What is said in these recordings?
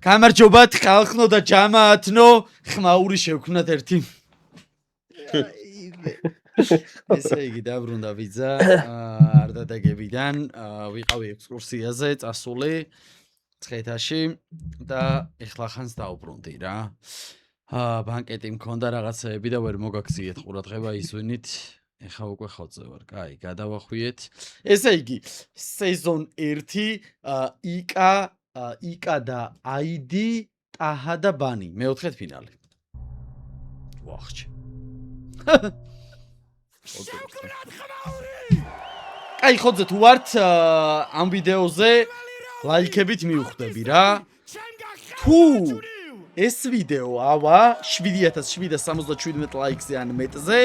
გამარჯობათ ხალხნო და ჯამაათნო, ხმაური შევქმნათ ერთი. ესე იგი დაბრუნდა ვიზა არდადეგებიდან, ვიყავი ექსკურსიაზე, წასული ცხეთაში და ეხლა ხანს დაუბრუნდი რა. ბანკეტი მქონდა რაღაცეები და ვერ მოგაქციეთ ყურადღება ისვენით. ეხლა უკვე ხოწე ვარ. კაი, გადავახვიეთ. ესე იგი, სეზონ 1 იკა და აიდი, ტაჰა და ბანი, მეოთხედ ფინალი. ვახჩი. კაი, ხოძე თუ ვართ ამ ვიდეოზე ლაიქებით მივხვდები რა. თუ ეს ვიდეო ავა 7777 ლაიქზე ან მეტზე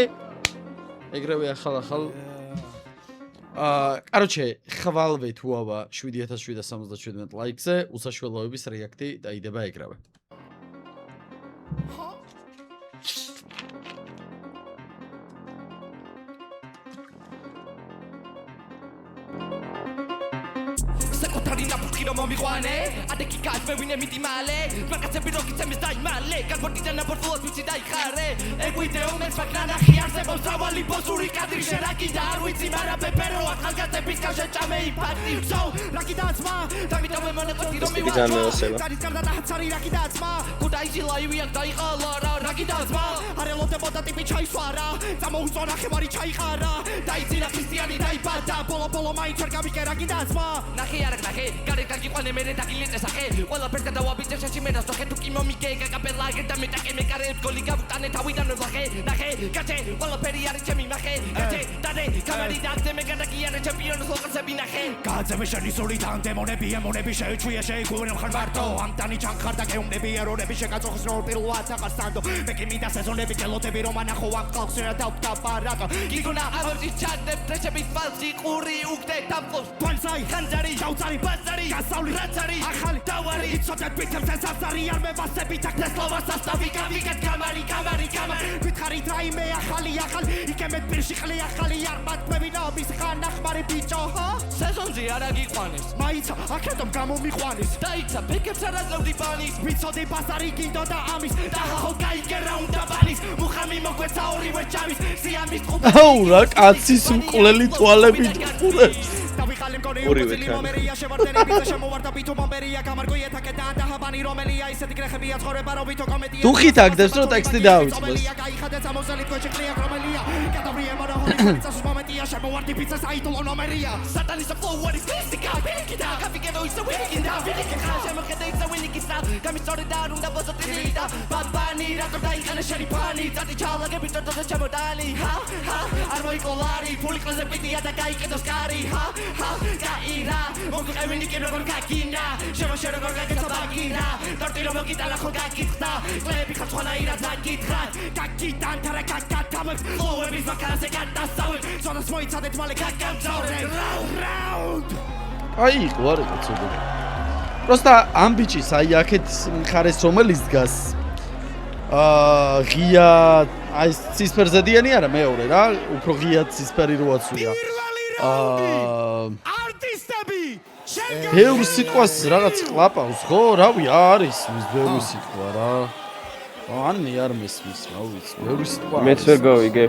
ეგრევე ახალ короче, ხვალვე თუ ავა 7777 ლაიქზე, უსაშველოების რეაქტი დაიდება ეგრევე. საკუთარი ნაფუხი რომ მომიყვანე, ადეკი გაჭმევინე მიდიმალე, მაგაცები როგიცემის დაიმალე, განბორტიდან ნაბორტულად ვიცი დაიხარე, ეგ ვიდეო მეც მაგნანახი არსებობს თავალი ბოსური კადრი შერაკიდა არ ვიცი, მაგრამ პეპერო ახალგაზრდების კავშირჭამე იფაქტი, so რაკიდაცმა, დამიტოვე მონაწილე რომ მივაწყო, გარის გარდა დაჰცარი რაკიდაცმა, გუდაიში ლაივი აქ დაიყალა რა, რაკიდაცმა, არელოდებოდა ტიპი ჩაისვარა, წამოუწვა ნახევარი ჩაიყარა, დაიძინა ქრისტიანი დაიბადა, ბოლო მაინც ვერ გავიკე რაკიდაცმა, ნახე ნახე, გარეთ გაგიყვანე მე დაგილეწე სახე, ყველაფერს გადავაბიძე შეში მე დასწოხე თუ კი მომიგე გაკაპელა და მეტაკე მე კარებს გოლი გავუტანე თავიდან ვახე, ნახე, გაჩე, ყველაფერი არის ჩემი ნახე, გაჩე, დადე, კამერი დაგდე მე გადაგიარე ჩემპიონოს ლოყასები ნახე. გაძევე შენი სულიდან დემონები, ემონები შეეჩვია შეიგურე მხარ მარტო, ამტანი ჩანხარ და გეუნები ერონები შეგაწოხს რო პირველად აღარ სანდო, მე კი მინდა სეზონები გელოდები რომ ანახო ამ ხალხს რა დავდგა პარატო, გიგონა ავერჯი ჩადებ ტრეჩების ფალსი ყური უკდე დამყოს, თვალსაი ხანძარი ჩავწარი ბაზარი გასავლი რაცარი ახალი დავარი იცოდეთ ბითებს ეს აზარი არ მევასებით აქ ნესლოვას ასტავი გავიგეთ გამარი გითხარით რაიმე ახალი იკემეთ პირში ყლი ახალი არ მათმევინა მის ხანახმარი ბიჭო სეზონზე არ აგიყვანეს მაიცა აქედომ გამომიყვანის დაიცა ბეკებს არ აძლევდი ბანის ვიცოდი ბაზარი გინდო და ამის და ჰაჰო გაიგე რა უნდა ბანის მუხამი მოგვეცა ორივე ჯამის სიამის ყუბი აუ რა კაცის მკვლელი თვალებით ყურებს დავიყალე მგონი უწილი მომერია შევარდენები და შემოვარდა ბითო მომერია გამარგოია თაკეთა და ჰაბანი რომელია ისეთი გრეხებია ცხოვრება რო ვითო კომედია თუ ხით აგდებს რომ ტექსტი დაავიწყდეს გაიხადეთ ამოსელი თქვენში ყლია რომელია გადავრიე მარა ჰოლი წასის მომენტია შემოვარდი პიცას აიტოლო ნომერია სატანის flow what is this the guy ვიკიდა კაფიკედო ისე ვიკიდა ვიკიდა შემოხედე ისე ვიკიდა გამისტორე და არ უნდა ბოზოტილი და ბაბანი რატომ დაიყანე შენი ფანი წადი ჩალაგები თორდე ჩემოდალი ჰა არ მოიკოლარი ფული კლაზე პიტია და გაიკედოს კარი ჰა გაირა მოგვიყევინი კი როგორ გაგინა შემოშე როგორ გაგეცა ბაგირა დორტი რომ მოგიტანა ხო გაგიხდა კლები ხარ სხვანაირა დაგითხრა გაგიტან თარა გაგათამებს ხოვების მაქარაზე გადასავებ სონას მოიცადეთ მალე გაგამძავრე რაუნდ აი ყوارე კაცო просто ამ ბიჭის აი აქეთ მხარეს რომელიც დგას ღია აი ცისფერზედიანი არა მეორე რა უფრო ღია ცისფერი როაცვია არტისტები ბევრ სიტყვას რაღაც ყლაპავს ხო რავი არის მის ბევრი სიტყვა რა ანი არ მესმის რა ვიცი ბევრი სიტყვა მეც ვერ გავიგე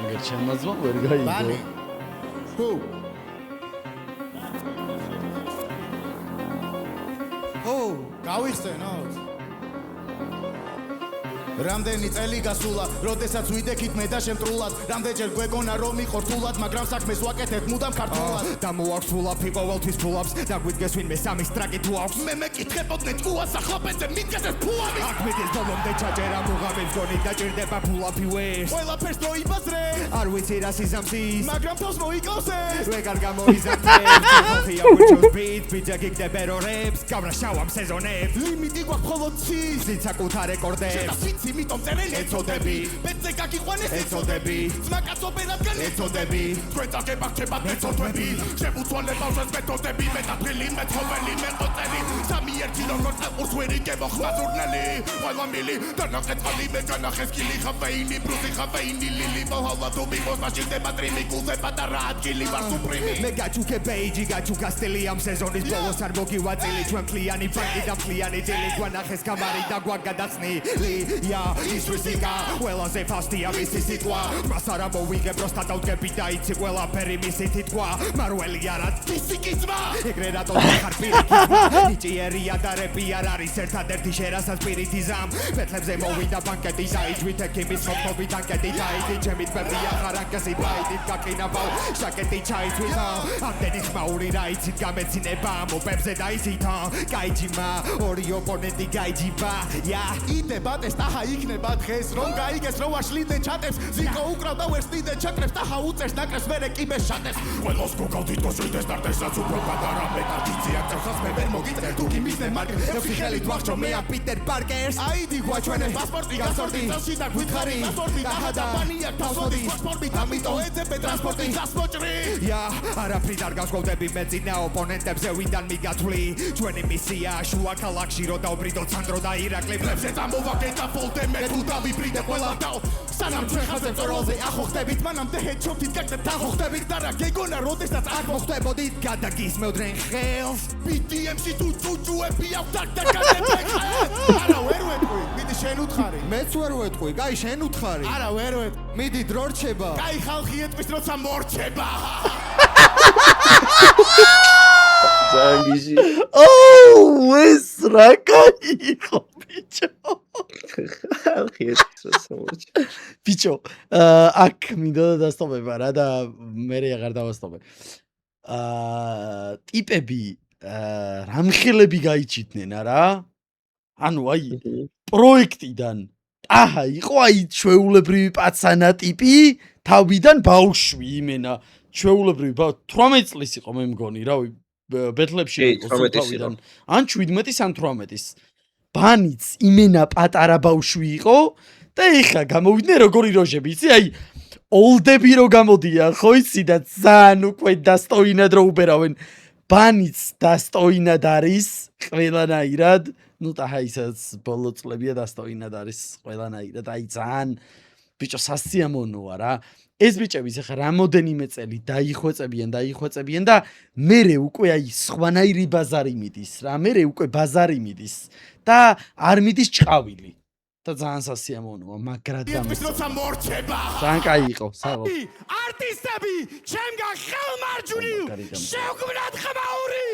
ეგერ ჩემაზმა ვერ გაიგო ო გავიხსენოთ რამდენი წელი გასულა, როდესაც ვიდექით მე და შემტრულად, რამდენჯერ გვეგონა რომ მიყორთულად, მაგრამ საქმეს ვაკეთებ მუდამ ქართულად. დამოაქვს ფულაფი ყოველთვის ფულავს, დაგვიდგეს ვინმე სამის ტრაკი თუ აქვს. მე მეკითხებოდნენ ჭუას ახლობეზე მიდგეს ეს ფულავი. აქ მიდის ბოლომდე ჩაჯერა მუღამის გონი დაჭირდება ფულაფი ვეს. ყველაფერს მოიბაზრე, არ ვიცი რა სიზამსის, მაგრამ თავს მოიკავსეს. ვეგარ გამოიზამთრებს, ხოხია უჩოს ბით, ბიძა გიგდებ ერორებს, გავრაშავამ სეზონებს. ლიმიტი გვაქვს მხოლოდ ცის, ზიცაკუთა რეკორდებს. იმიტომ წერელი ეცოდები ბეწე გაგიყვანეს ეცოდები ძმაკაცობენ რადგან ეცოდები თქვენ წაგებახჩებათ მეცოდები შემუცვალებავს ეს მეთოდები მეტაფილი მეცხოველი მეყოწელი სამი ერთი როგორც აყურს ვერ იგებო ხმაზურნელი ყველა მილი და ნაყეთყალი მე განახეს კილი ხაფეინი ბრუსი ხაფეინი ლილი მოჰალა თუ მიყოს მაშინ დემატრიმი გულზე პატარა ადგილი ვარ სუპრიმი მე გაჩუქე ბეიჯი გაჩუქა სტილი ამ სეზონის ბოლოს არ მოგივაწილი ჩვენ ფლიანი ფრანკი და ფლიანი ძილი გვანახეს კამარი და გვაგადაცნილი ია ის რიზიკა ყველაზე ფასტია მისი სიტყვა მას არ მოვიგებ როსტა დავდგები და იცი ყველაფერი მისი თითქვა მარველი არა ფიზიკიზმა ეგრე რატო ხარ პირიქიზმა ნიჭიერია და რეპი არ არის ერთადერთი შერასაც პირითიზამ ფეთლებზე მოვიდა ბანკეტი დაიჯვით ექიმის ხოფობით ანკეტი დაიდი ჩემი თბებია ხარანკესი ბაიდით გაკინავ შაკეტი ჩაიცვითა ამდენი ხმაური რა იცით გამეცინება მოპებზე დაიზითა გაიჯიმა ორი ოპონენტი გაიჯიბა ია იდებატეს ტაჰა იქნება დღეს რომ გაიგეს რომ აშლიდნენ ჩატებს ზიკო უკრავდა ვერ სტიდე ჩაკრებს ტაჰა უწერს ნაკრებს მერე კიბეს შატებს ყველოს გოგავდით გოშვიდეს დარდესაც უფრო პატარა მე კარტიცი აქცევს მე ვერ მოგიწერ თუ კი მისნე მარკერ ეხი ხელით ვახშო მე ამ პიტერ პარკერს აიდი გვაჩვენე პასპორტი გასორტი წელში და გვითხარი პასპორტი ტაჰა და პანია თასოდი სპორტით ამიტომ ეძებე ტრანსპორტი გასმოჭრი ია არაფრით არ გავსკოვდები მე წინა ოპონენტებზე ვიდან მიგათვლი ჩვენი მისია შუა ქალაქში რო დავბრიდო სანდრო და ირაკლი ფლებზე წამოვაგეთ და ფოლდე მე თუ დავიბრიდე ყველა და სანამ ჩვენ ხაზე წოროზე ახო ხდებით მანამდე ჰედშოტით გაკეთებთ ახო ხდებით და რა გეგონა როდესაც არ მოხდებოდით გადაგისმევდნენ ხელს BTM-ში თუ წუწუები აქვს და გადაგებեք არა ვერ ვეთქვი მიდი შენ უთხარი მეც ვერ ვეთქვი კაი შენ უთხარი არა ვერ ვეთქვი მიდი დრო რჩება კაი ხალხი ეტყვის როცა მორჩება ზანგიში ეს რა კაი იყო ბიჭო ხალხი ეტყვის როცა ბიჭო აქ მინდოდა დასტომება რა და მე აღარ დავასტომე ტიპები რამხელები გაიჩიდნენ არა ანუ აი პროექტიდან აჰა იყო აი ჩვეულებრივი პაცანა ტიპი თავიდან ბავშვი იმენა ჩვეულებრივი 18 წლის იყო მე მგონი რავი ბეთლებში იყო თავიდან ან 17-ის ან 18-ის ბანიც იმენა პატარა ბავშვი იყო და ეხა გამოვიდნენ როგორი როჟები იცი აი ოლდები რო გამოდიან ხო იცი და ძალიან უკვე დასტოინად რო უბერავენ ბანიც დასტოინად არის ყველანაირად ну таჰა ისაც ბოლო წლებია დასტოინად არის ყველანაირად აი ძალიან ბიჭო სასიამოვნოა რა ეს ბიჭები ხა რამოდენიმე წელი დაიხვეწებიან და მერე უკვე აი სხვანაირი ბაზარი მიდის რა მერე უკვე ბაზარი მიდის და არ მიდის ჭყავილი და ძალიან სასიამოვნოა მაგრად როცა მორჩება ძალიან კაი იყო საღო არტისტები ჩემგან ხელმარჯვნივ შევქმნათ ხმაური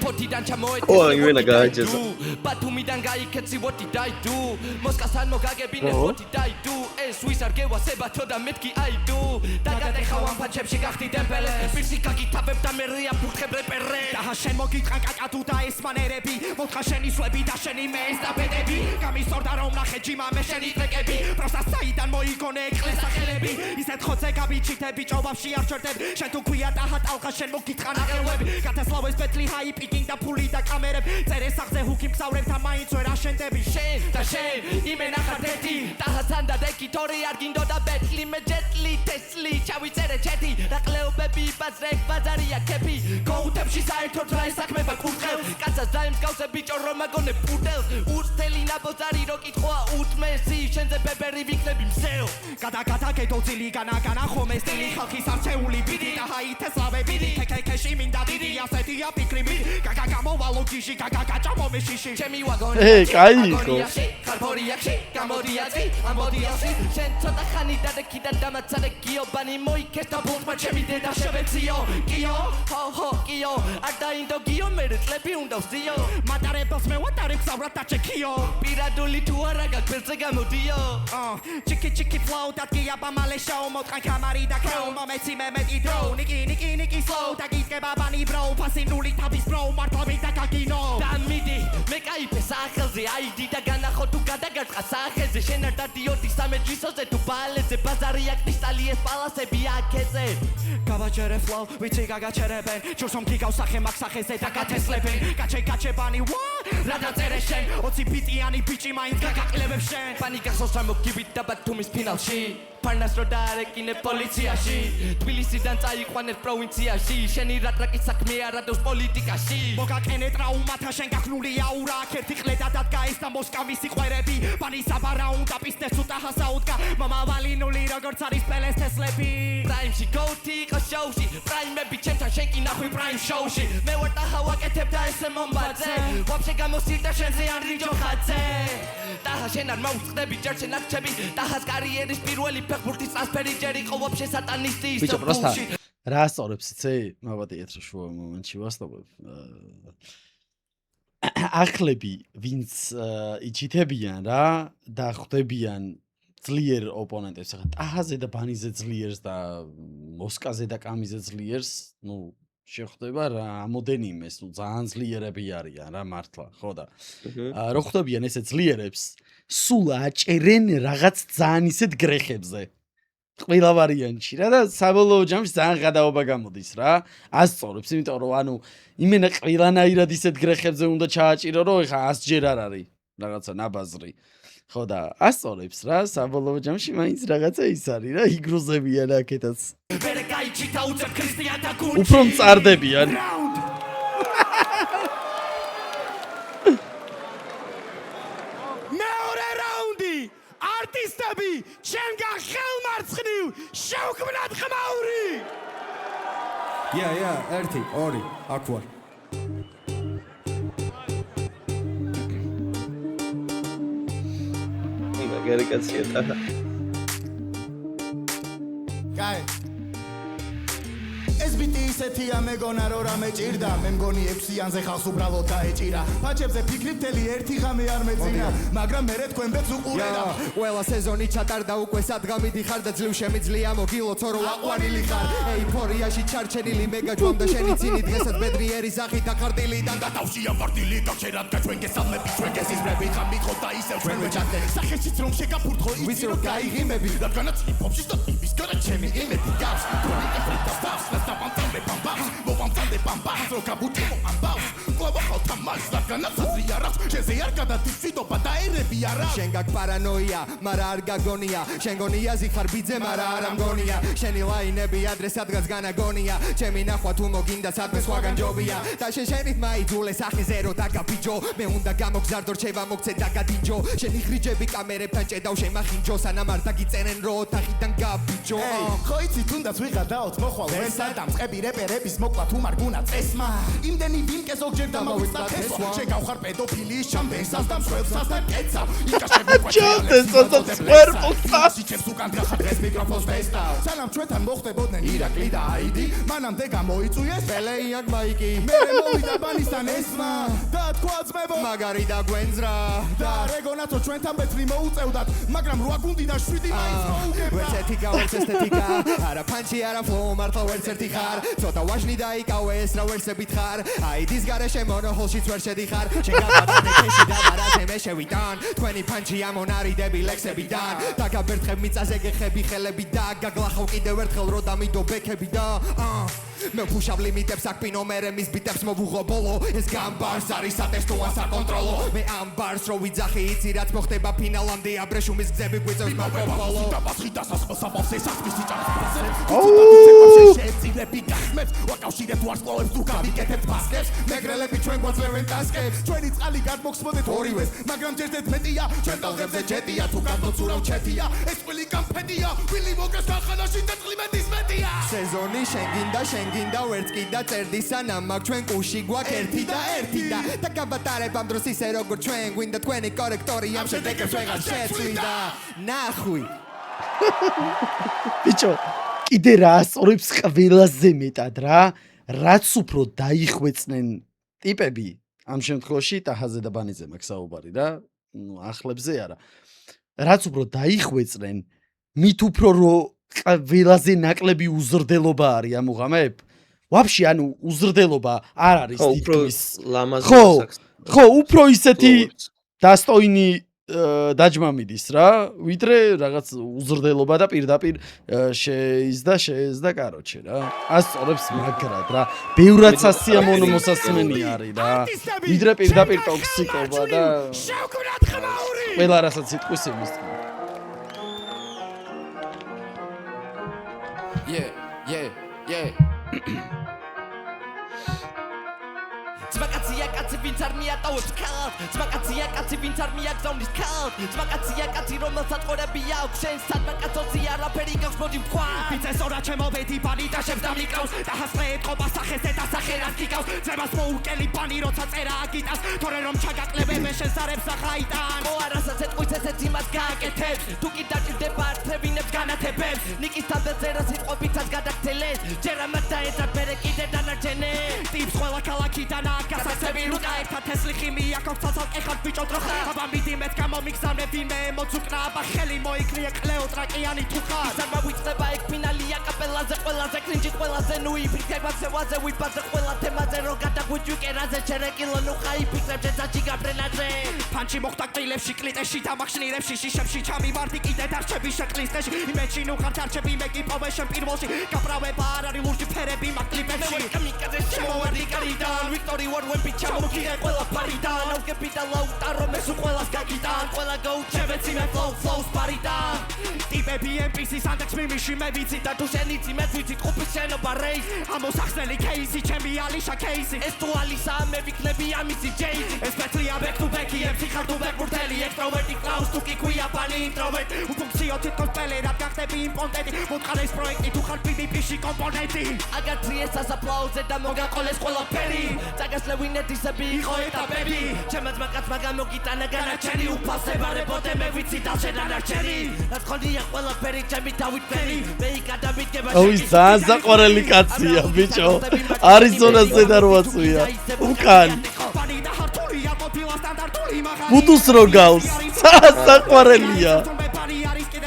Potidaan chamoet Oh, იმენა გააჯესა. ბათუმიდან გაიქეცი what did I do მოსკასთან მოგაგებინე what did I do ეს ვის არ გევასებათო და მეთქი I do და გადაიხავ ფაჩებში გახდი დემპელე პირსი გაგითავებ და მე რეა ფურთხებ რეპერე და შენ მოგიტყან კაკათუ და ეს მანერები მოთხა შენი სვები და შენი მეეს და ბედები გამისორდა რომ ნახე ჯიმა მე შენი ტრეკები პროსტა საიდან მოიგონე ეკლესა ხელები ისეთ ხოცე გაბიჩითები ჭობავში არ ჩერდებ შენ თუ ქვია ტაჰა ტალხა შენ მოგიტყან აღელვები გათესლავეს პეტლი ჰაიპი და ფული და კამერები წერე სახზე ჰუკი მგზავრებთან მაინც ვერ აშენდები შენ და შენ იმენა ხარ ერთი ტაჰასთან და დეკიტორი არ გინდოდა ბეტლი მე ჯეტლი ტესლი ჩავიწერე ჩეთი რაყლეობები ბაზრეკ ბაზარია კეფი გოუთებში საერთოდ რა ისაქმება კურთხელ კაცას დაემსგავსე ბიჭო რომ აგონე პუდელს ურთელი ნაბოზარი რო კითხვა უთმესი შენზე ბებერი ვიქნები მსეო გადაგეთო ძილი განაგანა ხომე სტილი ხალხის არჩეული ბიდი და ჰაითესლავები ქექეში მინდა დიდი ასეთია ფიქრი მი გამოვალო ჯიში გაჭამო მე შიში ჩემი ვაგონი კაი იყო ხარფორიაკში გამოდიაცი ამბოდიაცი შენ ცოტა ხანი დადეკიდა დამაცადე გიობანი მოიქეს და ბუნტმა ჩემი დედა შევეციო კიო ჰო კიო არ დაინდო გიო მე წლები უნდა ვსდიო მატარებელს მე ვატარებ გზავრად და ჩეკიო პირადული თუ არა გაგბერზე გამოდიო ჩიკი ფლოუ და გია ბამალე შოუ მოტყან კამარი და ქროუ მომეცი მე მეტი დრო ნიკი სლოუ და გისკება ბანი ბრო ფასინული თავის ბრო მართლები და გაგინო და მიდი მე кайფე სახელზე აიდი და განახო თუ გადაგაწყა სახელზე შენ არ დადიოდი სამეჯისოზე თუ ბალეზე ბაზარია კრისტალიეს პალასები აქეზე გავაჩერე ფლოუ ვიცი გაგაჩერებენ ჯურსომ გიგავს სახე მაგ სახეზე და გათესლებენ გაჩებანი ვა რა დაწერე შენ 20 ბიტიანი ბიჭი მაინც გაგაყლებებ შენ პანიკას ოსრა მოგივით და ბათუმის ფინალში ფარნას რო დაარეკინე პოლიციაში თბილისიდან წაიყვანეთ პროვინციაში შენი რა ტრაკის საქმე არ ადევს პოლიტიკაში მოგაკენე ტრაუმათა შენ გახნული აურა ერთი ყლედა დადგა ის და მოსკავის სიყვერები პანისა ვარაუნდა პისტეს უთა ჰასაუდგა მომავალინული როგორც არის პელეს თესლები პრაიმში გოუთი იყო შოუში პრაიმები ჩემთან შენ კი ნახვი პრაიმ შოუში მე ვარ ტაჰა ვაკეთებ და ესე მომბაძე ვაფშე გამოსილდა შენზე ან რიჯო ხაძე ტაჰა შენ არ მოუწყდები ჯერ შენ არჩები ტაჰას კარიერის პირველი ფეხბურთის ტრანსფერი ჯერ იყო ვაფშე სატანისტი ის ბიჭო პროსტა რა ასწორებს იცი მოვადიეთ რა შუა მომენტში ვასწავლებ ახლები ვინც იჩითებიან რა და ხვდებიან ძლიერ ოპონენტებს ახლა ტაჰაზე და ბანიზე ძლიერს და მოსკაზე და კამიზე ძლიერს ნუ შეხვდება რა ამოდენიმეს ნუ ძალიან ძლიერები არიან რა მართლა ხო და რო ხვდებიან ესე ძლიერებს სულ აჭერენ რაღაც ძალიან ისეთ გრეხებზე ყველა ვარიანტში რა და საბოლოო ჯამში ძალიან გადაობა გამოდის რა ასწორებს იმიტომ რომ ანუ იმენა ყველანაირად ისეთ გრეხებზე უნდა ჩააჭირო რომ ეხა 100 ჯერ არ არის რაღაცა ნაბაზრი ხო და ასწორებს რა საბოლოო ჯამში მაინც რაღაცა ის არის რა იგრუზებიან აქეთაც ვერე გაიჩითა უწევ ქრისტიანთა გუნდში უფრო მწარდებიან მეორე რაუნდი არტისტები ჩემგან ხელმარცხნივ შევქმნათ ხმაური ია 1 2 აქ ვარ მაგარი კაცია ტაჰა კაი ეს ბიტი ისეთია მეგონა რომ რამე ჭირდა მე მგონი 6-იანზე ხალხს უბრალოდ დაეჭირა ფაჩებზე ფიქრი მთელი ერთი ღამე არ მეძინა მაგრამ მერე თქვენ ბედს უყურედა ყველა სეზონი ჩატარდა უკვე სადგამიდი ხარ და ძლივ შემიძლია მოგილო თორო აყვანილი ხარ ეიფორიაში ჩარჩენილი მეგაჯვამ და შენი წინი დღესაც ბედრიერი სახით დახარტილიდან და თავშია ვარდილი გაჩერადგა ჩვენ გესალმები ჩვენ გესიზმრები ხამიყო და ისევ ჩვენ ვეჭადე სახეშიც რომ შეგაფურთხო იცი რომ გაიღიმები რადგანაც ჰიპ-ჰოპში და ტიპის გარეთ ჩემი იმედი გავს თორე ეფრიტა ფავს Pantande pambas, mo pantande pambas, lo caputimo ambas. Glava ხალთა მას რადგანაც აზრი არ აქვს, შენზე არ გადადიციდობა და ერები არ აქვს. შენ გაგ პარანოია, მაგრამ არ გაგონია. შენ გონიაზი ხარ ბიძე, მაგრამ არ ამგონია. შენი ლაინები ადრეს ადგას განაგონია. ჩემი ნახვა თუ მოგინდა სადმე სხვაგან ჯობია. და შენით მაიძულე სახეზე რო დაგაბიჯო. მე უნდა გამოგზარდო რჩევა მოგცე და გადინჯო. შენი ხრიჯები კამერებთან ჭედავ შემახინჯო, სანამ არ დაგიწერენ რო ოთახიდან გაბიჯო. ხო იცი თუნდაც ვიღადაოთ მოხვალ ვესა და მწყები რეპერების მოკლა თუ მარგუნა წესმა. იმდენი ვინკე ზოგჯერ დამოვიწყდა თესვა. შეგავხარ პედოფილიის ჩამბენსას და მსხვერპლსაც და კეცა. იკაშები ჩამბენსას და მსხვერპლსაც. სიჩებს უკან გახარ ეს მიკროფონს ფესტა. სანამ ჩვენთან მოხდებოდნენ ირაკლი და აიდი, მანამდე გამოიწვიეს პელეიან მაიკი. მე მოვიდა ბანისთან ესმა და თქვა ძმებო მაგარი და გვენძრა და რეგონაცო ჩვენთან ბეთრი მოუწევდათ, მაგრამ 8 გუნდიდან 7 მაინც მოუგებდა. ვერცერთი გავერც ესთეტიკა, არა ფანჩი არა ფლოუ, მართლა ვერცერთი ხარ. ცოტა ვაჟნი დაიკავეს რა ვერსებით ხარ. აიდის გარეშე მონოჰოლშიც ვერ შედიხარ. შენ გადავიდე ქეში და მარაზე მე შევიდან. თქვენი ფანჩი ამონარიდები ლექსებიდან. დაგაბერთხებ მიწაზე გეხები ხელები და გაგლახავ კიდევ ერთხელ რო დამიდო ბექები და მე ფუშავ ლიმიტებს აქ პინომერე მის ბიტებს მოვუღო ბოლო ეს გამბარს არის სატესტოა საკონტროლო მე ამ ბარს რო ვიძახი იცი რაც მოხდება ფინალამდე აბრეშუმის გზები გვიწევს მოპოპოლო და პასხი დასასყოს აფავს ეს ახმის იჭარს შეეწილები გახმებს ვაკავშირებ ვარსკვლავებს თუ გავიკეთებთ ბასკებს მეგრელები ჩვენ გვაძლევენ ტასკებს ჩვენი წყალი გადმოგსმოდეთ ორივეს მაგრამ ჯერდეთ მეტია ჩვენ ტალღებზე ჯეტია თუ გადმოცურავ ჩეთია ეს ყველი კამფედია ვილი მოგეს ახალაში და წლიმეთის მეტია სეზონი შენ გინდა ვერც კიდა წერდი სანამ აქ ჩვენ კუში გვაქვს ერთი და და გაბატარებ ამ დროს ისე როგორ ჩვენ გვინდა თქვენი კორექტორი ამ შედეგებს ვეღარ შეწვიდა ნახვი ბიჭო კიდე რა ასწორებს ყველაზე მეტად რა რაც უფრო დაიხვეწნენ ტიპები ამ შემთხვევაში ტაჰაზე და ბანიზე მაქვს საუბარი რა ნუ ახლებზე არა რაც უფრო დაიხვეწნენ მით უფრო რო ყველაზე ნაკლები უზრდელობა არის ამ უღამებ ვაფშე ანუ უზრდელობა არ არის თითქმის ლამაზი ხო უფრო ისეთი დასტოინი დაჯმამიდის რა ვიდრე რაღაც უზრდელობა და პირდაპირ შეიზდა კაროჩე რა ასწორებს მაგრად რა ბევრად სასიამოვნო მოსასმენი არის რა ვიდრე პირდაპირ ტოქსიკობა და ყველა რასაც იტყვის იმის Yeah. Zmagacja kacy wins armia tałów kalt Zmagacja kacy wins armia gzaunis kalt Zmagacja kacy რომელსაც ყურები აქვს შენ სადმაკაცოც არაფერი გაქვს მოდი ვთქვა Ვიცესორა ჩემო ბედი პანი და შევს დამიკრავს და ჰასწრეთ ყობა სახეს და სახერას გიკავს ძებას მოუკელი პანი როცა წერა გიტას თორე რომ ჩაგაკლებებ შენ სარებს ახაიტან ო არასაც ეთყვის ესეც იმას გააკეთებს თუ კი დაჭირდება არწევინებს განათებებს ნიკის თამბელზე რა სიტყვებიცაც გადაგცელეს ჯერ ამას დაეძაბ მერე კიდე დანარჩენე ტიპს ყველა ქალაქიდან გასაცები რუკა ერთად თესლი ხიმია ქოქ ცალკე ხარ ბიჭო დროხა აბა მიდი მეც გამომიგზავნებ ვინმე მოცუკნა აბა ხელი მოიქრიე კლეოტრაკიანი თუ ხარ ისარმა ვიწდება ეგ ფინალია კაპელაზე ყველაზე კრინჯით ყველაზე ნუი ფიქრებაზე ვაზე ვიბაზე ყველა თემაზე რო გადაგვიჯვი კერაზე ჩერეკილო ნუ ხაი ფიქრებ ჯეცაჩი გაბრენაზე ფანჩი მოხდა კილებში კლიტეში დამახშნირებში შიშებში ჩამივარდი კიდე დარჩები შეკლისტეში იმეჩი ნუ ხარ დარჩები მე კი პოვე შენ პირველში გაправება არ არის ლურჯი ფერები მაგ კლიპებში კამიკაძე შემოვარდი კარიდან ვიქტორი ვარ ვენ ბიჭა მოგიღე ყველა პარიდან ავგები და ლაუტარო მე სულ ყველას გაგიტან ყველა გაუჩევეცი მე flows პარიდან ტიპები MPC-ს ანდექს მიმიში მე ვიცი და თუ შენ იცი მე ვიცი ყופის შენობა რეის ამოსახსნელი кейსი ჩემი ალიშა кейსი ეს თუ ალისა მე ვიქნები ამისი ჯეიზი ეს პეტრია back to back MC ხარ თუ back ბურთელი ექსტროვერტი კლაუს თუ კი ქვია პანი ინტროვერტ უფუნქციო თვითონ პელე რა გახდები იმპონტენტი მოწყალეს პროექტი თუ ხარ PvP-ში კომპონენტი აგათრი ეს ასაპლაუზე და მოგაყოლეს ყველაფერი წაგასლევინეთისები იყო ეტაპები ჩემაც მაგაცმა გამოგიტანა განაჩენი უფასებარებოდე მე ვიცი და შენ ანარჩენი რაც ხონია ყველაფერი ჩემი თავით ფერი მე იქადამიდგება ოი ძალიან საყვარელი კაცია ბიჭო არიზონაზე და როაწვია უკან პანი და ჰარტულია ყოფილა სტანდარტული მაგრამ ბუდუს რო გავს საყვარელია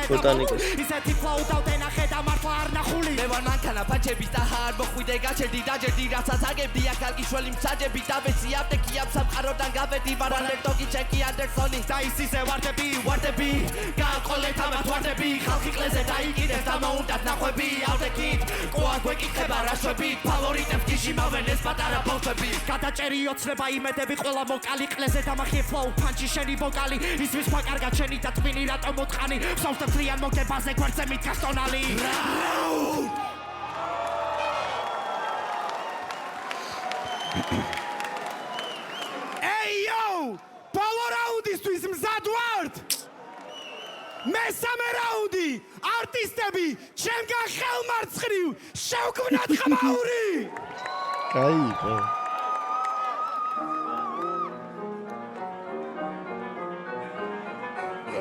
ბოტანიკოს ისეთი flow დავდენახე და მართლა არ ნახული მე ვარ მანქანა პაჩების და ჰარ მოხვიდე გაჩერდი დაჯერდი რასაც აგებდი აქ ალკიშველი მსაჯები დავეცი აპტეკი ამ სამყაროდან გავედი ვარ ალერტოკი ჩეკი ანდერსონი და ის ისე ვარდები გაყოლეთ ამათ ვარდები ხალხი ყლეზე დაიკიდეს და მოუნდათ ნახვები ავდეკით ყოა გვეკითხება რაშვები ფავორიტებს გიში მავენეს პატარა ბავშვები გადაჭერი ოცნება იმედები ყველა მოკალი ყლეზე დამახიე flow ფანჩი შენი ვოკალი ისმის სხვა კარგად შენი და ტვინი რატომ მოთხანი სავსებ ძლიან მოგებაზე გვერდზე მითქას ტონალი Hey yo! ბოლო რაუნდისთვის მზად ვართ! მესამე რაუნდი! არტისტები, ჩემგან ხელმარცხნივ, შევქმნათ ხმაური! кайფო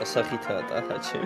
ასახითაა ტახაჩი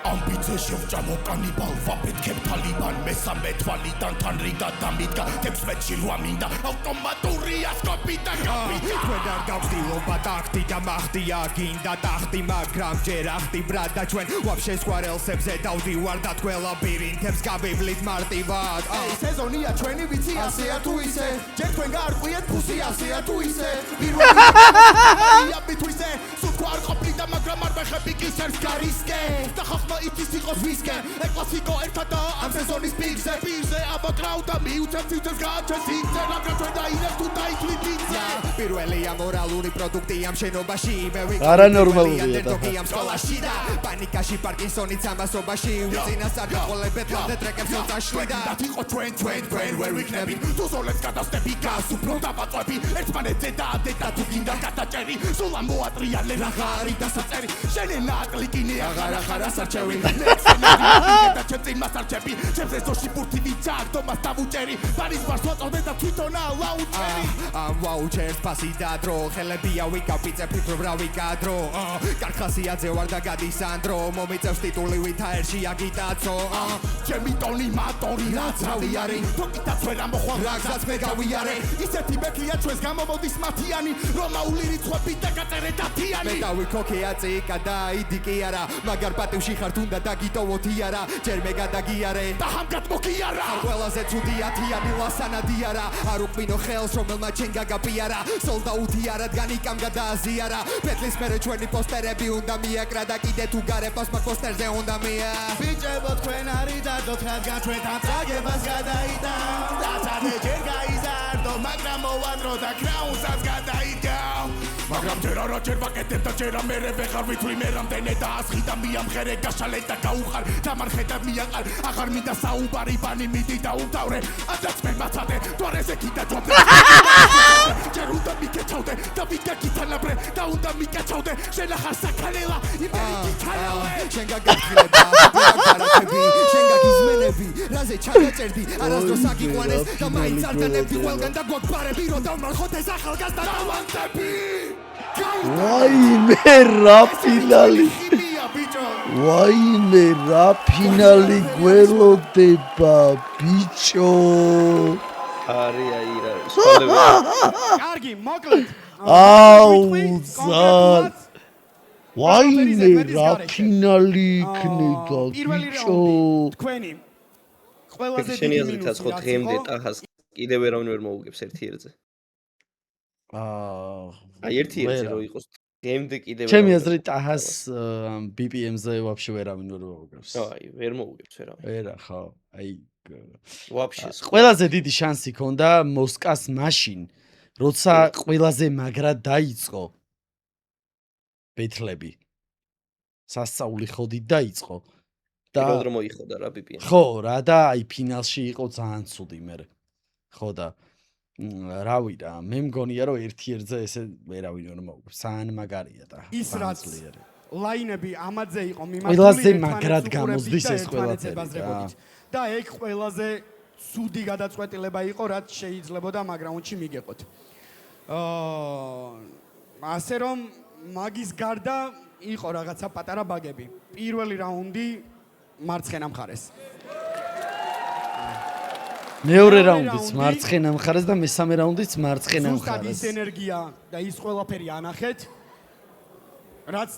ამბიციაში ვჭამოკანიბალ ვაფეთქებ თალიბან მესამე თვალიდან თან რიდა დამიდგა 16-ში რვა მინდა ავტომატური ასკოპი და გაპიტა თქვენ არ გავხდილობა ტახტი და მახტია გინდა ტახტი მაგრამ ჯერ ახტი ბრატ და ჩვენ ვაფშე სკვარელსებზე დავდივარ და თქვენ ლაბირინთებს გავივლით მარტივად სეზონია ჩვენი ვიცი ასეა თუ ისე ჯერ თქვენ გაარკვიეთ ფუსი ასეა თუ ისე პირველი აბიტვისე სულ თქვა არ ყოფილი და მაგრამ არ მეხები კისერს გარისკე და ხახმა იცის იყოს ვისკენ ეკლასიკო ერთად და ამ სეზონის პირზე აბა კრაუდა მიუცემ ცივცეს გააჩენს იქზე მაგრამ ჩვენ დაინებს თუ დაითვლით იქზე პირველი ამორალური პროდუქტი ამ შენობაში მე ვიყავ არანორმალურია და ამ სკოლაში და პანიკაში პარკინსონიც ამასობაში უწინასწარ გაყოლებეთ ლამდე ტრეკებს წაშვი და იყო ჩვენ ვერ ვიქნებით თუ ზოლებს გადავსდები გას უფრო დაბაწვები ერთმანეთზე და თუ გინდა გადაჭერი სულ ამოატრიალე რაღარი დასაწერი შენი ნაკლი კინე აღარ ასარჩევი და ჩემწინ მასარჩები ჩემს ეზოში ბურთი ვიძარდო მას დავუჭერი პარის ბარს ვაწოდე და თვითონა ლაუჩერი ამ ვაუჩერს ფასი და დრო ხელებია ვიკავ ფიქრობ რა ვიკადრო კარხასიაძე ვარ და გადის ანდრო მომიწევს ტიტული ვითაერში აგიტაცო ჩემი ტონი მატორი რაც რავი არის თოკითაც ვერ ამოხვალ რაღაცაც მე გავიარე ისეთი მექია ჩვენს გამომოდის მათიანი რომაული რიცხვები და გაწერე დათიანი მე დავიქოქეა წიკა და იდიკი არა მაგარ პატივში ხარ თუნდა დაგიტოვოთი არა ჯერ მე გადაგიარე და ჰამგად მოგიარა ყველაზე ცუდი ათიანი ლასანადი არა არ უყმინო ხელს რომელმა ჩემ გაგაპიარა სოლდაუთი არადგან იქამ გადააზიარა პეტლის მერე ჩვენი პოსტერები უნდა მიაკრა და კიდე თუ გარებას მაგ პოსტერზე უნდა მია ბიჭებო თქვენ არიდადოთ რადგან ჩვენთან წაგებას გადაიტან და სადე ჯერ გაიზარდო მაგრამ მოვანდრო და კრაუნსაც გადაიგავ მაგრამ ჯერა რა ჯერ ვაკეთებ და ჯერა მერე ვეღარ ვითვლი მე რამდენი და ასხი და მიამხერე გაშალე და გაუხარ დამარხე და მიაყარ აღარ მინდა საუბარი ბანი მიდი და უდავრე ანდაც მე მაცადე თორეზე კიდე ჯობდე ჯერ უნდა მიკეჩავდე და ვიდაკითანაბრე და უნდა მიკეჩავდე შენ ახარ საქანელა იმერი გიქანელე შენ გაგახილება გარეთები შენ გაგიზმენები რაზე ჩაგაწერდი არასდროს აგიყვანეს და მაინც არ დანებდი ყველგან და გვაგვარები რომ დავმარხოთ ეს ახალგაზრდა დავანტები ვაიმე რა ფინალი ვაიმე რა ფინალი გველოდება ბიჭო აი რა სკოლები კარგი მოკლედ აუ ზარ ვაიმე რა ფინალი იქნება ბიჭო თქვენი ყველაზე შენი დიდი აზრით მინუსი აცხო დღემდე ტახას კიდევ ვერავინ ვერ მოუგებს ერთი ერთზე აი ერთი ერთზე რო იყოს დღემდე კიდევ ჩემი აზრით ტახას BPM-ზე ვაფშე ვერავინ ვერ მოუგებს აი ვერ მოუგებს ვერავინ ვერა ხო აი ვაფშე ყველაზე დიდი შანსი ქონდა მოსკას მაშინ როცა ყველაზე მაგრად დაიწყო ბეთლები სასწაული ხოდით დაიწყო და პირველ რომ მოიხოდა რა BPM ხო რა და აი ფინალში იყო ძალიან ცუდი მე ხო და რავი რა მე მგონია რომ ერთი ერთზე ესე ვერავინ ვერ მოუგებს ძალიან მაგარია და ის რაც ლაინები ამაძე იყო ყველაზე მაგრად გამოსდის ეს ყველაფერი და ეგ ყველაზე ცუდი გადაწყვეტილება იყო რაც შეიძლებოდა მაგრამ უნჩი მიგეყოთ ასე რომ მაგის გარდა იყო რაღაცა პატარა ბაგები პირველი რაუნდი მარცხენა მხარეს მეორე რაუნდიც მარცხენა მხარეს და მესამე რაუნდიც მარცხენა მხარეს ის ენერგია და ის ყველაფერი ანახეთ რაც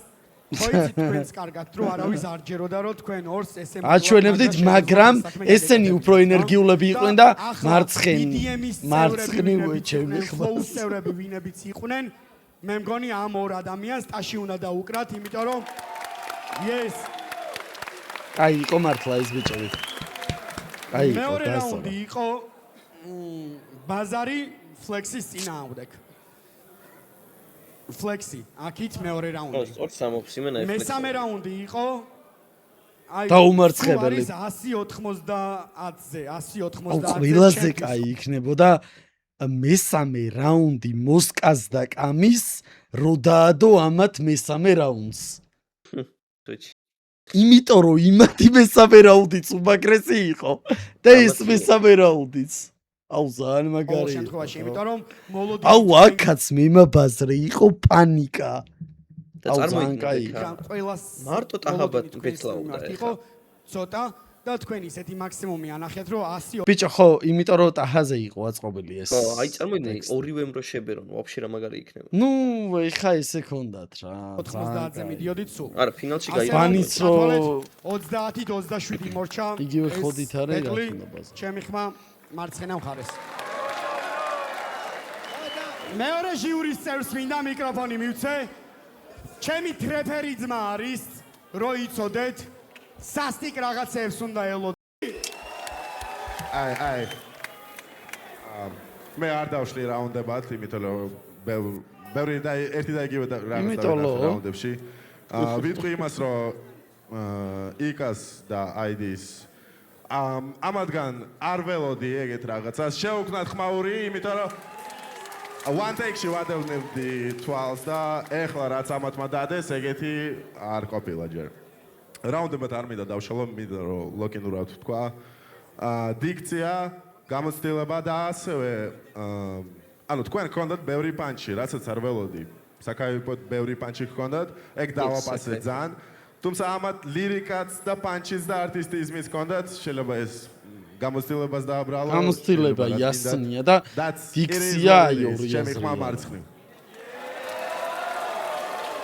ხოიცით თქვენს კარგად რომ არავის არ ჯეროდა რომ თქვენ ორს ესე აჩვენებდით მაგრამ ესენი უფრო ენერგიულები იყვნენ და მარცხენი ჩემი ხმაურები ვინებიც იყვნენ მე მგონი ამ ორ ადამიანს ტაში უნდა დაუკრათ იმიტომ რომ yes აი იყო მართლა ეს ბიჭები აი მეორე რაუნდი იყო ბაზარი ფლექსის წინააღმდეგ ფლექსი აქით მეორე რაუნდი სწორ სამოფსიმენ აი მესამე რაუნდი იყო აი დაუმარცხებელი 190-ზე 190-ზე ყველაზე კაი იქნებოდა მესამე რაუნდი მოსკას და კამის როდაადო ამათ მესამე რაუნდს იმიტომ რომ იმათი მესამე რაუნდიც უმაგრესი იყო და ეს მესამე რაუნდიც აუ ძალიან მაგარი შემთხვევაში იმიტომ რომ მოლოდი აუ აქაც მემაბაზრე იყო პანიკა და წარმოიდგინე ყველას მარტო ტახაბად ბეთლაუდა იყო ცოტა და თქვენ ისეთი მაქსიმუმი ანახეთ რომ 100 ბიჭო ხო იმიტომ რომ ტახაზე იყო აწყობილი ეს ხო აი წარმოიდგინე ორივე რო შებერონ ვაფშე რა მაგარი იქნება ნუ ეხა ესე ქონდათ რა 90-ზე მიდიოდით სულ არა ფინალში გაიგო ბანიც რო 30-ით 27 მორჩა იგივე ხოდით არის რა თქმა ჩემი ხმა მარცხენა მხარეს მეორე ჟიურის წევრს მინდა მიკროფონი მივცე ჩემი ტრეფერი ძმა არის რო იცოდეთ სასტიკ რაღაცებს უნდა ელო აი მე არ დავშლი რაუნდებად იმიტომ რომ ბევრი და ერთი და იგივე რაღაცა რაუნდებში ვიტყვი იმას რომ იკას და აიდის ამადგან არ ველოდი ეგეთ რაღაცას შეუქმნათ ხმაური იმიტომ რომ one take-ში ვადევნებდი თვალს და ეხლა რაც ამათმა დადეს ეგეთი არ ყოფილა ჯერ რაუნდებად არ მინდა დავშალო მინდა რომ ლოკინურად თქვა დიქცია გამოცდილება და ასევე ანუ თქვენ გქონდათ ბევრი პანჩი რასაც არ ველოდი საკაიფოდ ბევრი პანჩი გქონდათ ეგ დავაპასე ძალიან თუმცა ამათ ლირიკაც და პანჩიც და არტისტიზმიც გქონდათ შეიძლება ეს გამოცდილებას დააბრალო გამოცდილება იასნია და დიქცია აი ორი ჩემი ხმა მარცხნივ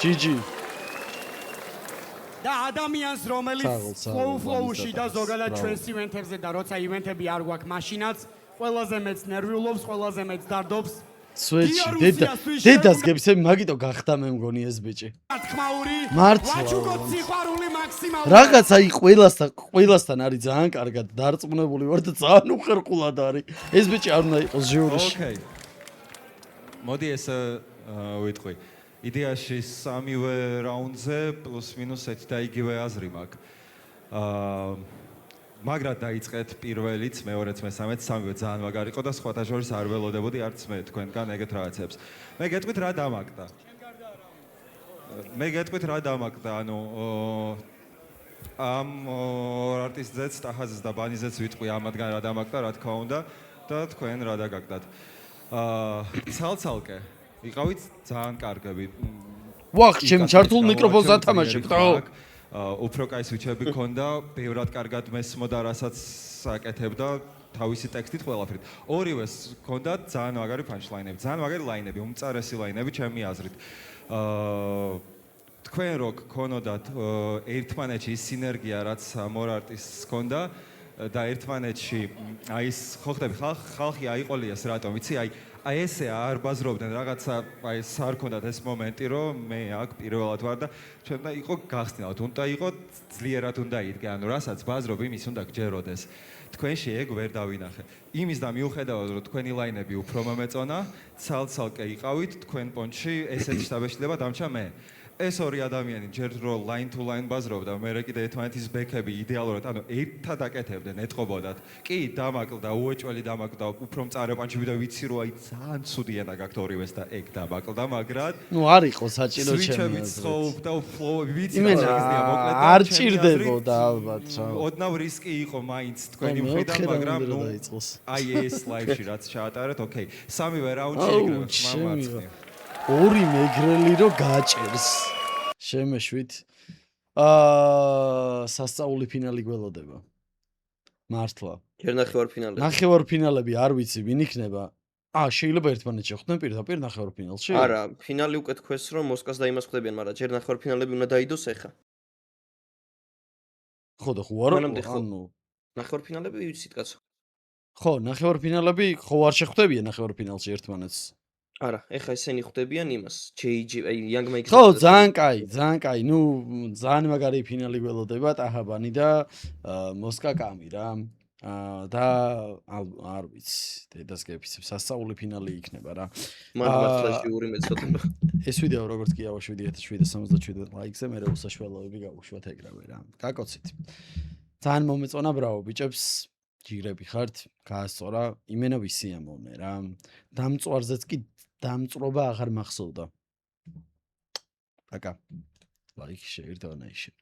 GG და ადამიანს რომელიც flow-ში და ზოგადად ჩვენს ივენთებზე და როცა ივენთები არ გვაქვს მაშინაც ყველაზე მეც ნერვიულობს, ყველაზე მეც დარდობს. სვეჩი დედას გებსე მაგიტო გახდა მე მგონი ეს ბიჭი. მართლა. რაღაც აი ყველასთან არის ძალიან კარგად დარწმუნებული ვარ და ძალიან უხერხულად არის. ეს ბიჭი არ უნდა იყოს ჟიურიში. ოკეი. მოდი ეს ვიტყვი. იდეაში სამივე რაუნდზე პლუს-მინუს ერთი და იგივე აზრი მაქვს. მაგრად დაიწყეთ პირველიც, მეორეც, მესამეც, სამივე ძალიან მაგარი იყო და სხვათა შორის არ ველოდებოდი არც მე თქვენგან ეგეთ რაღაცებს. მე გეტყვით რა დამაგდა. ანუ ამ არტისტზეც, სტახაძეც და ბანიზეც ვიტყვი ამათგან რა დამაგდა, რა თქმა უნდა და თქვენ რა დაგაგდათ. ცალ-ცალკე იყავით ძალიან კარგები. ვახ, ჩემ ჩართულ მიკროფონს ათამაშებ, ხო? უფრო კაი სვიჩები ქონდა, ბევრად კარგად მესმოდა, რასაც აკეთებდა თავისი ტექსტით ყველაფრით. ორივეს ქონდა ძალიან მაგარი პანჩლაინები, ძალიან მაგარი ლაინები, უმწარესი ლაინები ჩემი აზრით. თქვენ რო გქონოდათ ერთმანეთში ის სინერგია, რაც მორ არტისტს ქონდა და ერთმანეთში აი ეს ხო ხდები ხალხი აიყოლიეს რატომ ვიცი აი ესე არ ბაზრობდნენ რაღაცა აი ეს არ ქონდათ ეს მომენტი რომ მე აქ პირველად ვარ და ჩვენ და იყო გახსნილად უნდა იყო ძლიერად უნდა იდგე ანუ რასაც ბაზრობ იმის უნდა გჯეროდეს თქვენში ეგ ვერ დავინახე იმის და მიუხედავად რომ თქვენი ლაინები უფრო მომეწონა ცალ-ცალკე იყავით თქვენ პონჩში ესეთი შტაბეშლება დამჩა მე ეს ორი ადამიანი ჯერ რო line to line ბაზრობდა, მე კიდე ერთმანეთის ბექები იდეალურად, ანუ ერთად აკეთებდნენ, ეტყობოდათ. კი, დამაკლდა, უეჭველი დამაკლდა, უფრო მწარე პანჩები და ვიცი რომ აი ძალიან ცუდი ენა გაქვთ ორივეს და ეგ დამაკლდა, მაგრამ ნუ არ იყო საჭირო ჩემი. სვიჩებით ცხოვრობ და ფლოუები ვიცი რა შეგიძლია მოკლედ. არ ჭირდებოდა ალბათ რა. ოდნავ რისკი იყო მაინც თქვენი მხრიდან, მაგრამ ნუ აი ეს ლაივში რაც ჩაატარეთ, ოკეი. სამივე რაუნდში იგროვეთ, მამაცი. ორი მეგრელი რო გაჭერს შემეშვით სასწაული ფინალი გველოდება მართლა ჯერ ნახევარფინალები ნახევარფინალები არ ვიცი ვინ იქნება შეიძლება ერთმანეთში ხვდნენ პირდაპირ ნახევარფინალში არა ფინალი უკვე თქვენს რომ მოსკოვს და იმას ხვდებიან მაგრამ ჯერ ნახევარფინალები უნდა დაიდოს ეხა ხო და ხო არა ანუ ნახევარფინალები ვიცით კაცო ხო ნახევარფინალები ხო არ შეხვდებიან ნახევარფინალში ერთმანეთს არა, ეხა ესენი ხვდებიან იმას, JG, აი Young Mike. ხო, ძალიან კაი. ნუ ძალიან მაგარი ფინალი გველოდება ტაჰაბანი და მოსკა კამი რა. და არ ვიცი, დედას გეფიცებ, სასწაული ფინალი იქნება რა. მან მართლა ჟიური მეწოდება. ეს ვიდეო როგორც კი ავა 7777 ლაიქზე, მე უსაშველოები გავუშვათ ეგრევე რა. გაკოცით. ძალიან მომეწონა, ბრავო ბიჭებს. ჯიგრები ხართ, გაასწორა, იმენა ვისიამოვნე რა. დამწვარზეც კი დამწრობა აღარ მახსოვდა. Пока. Like, share, donation.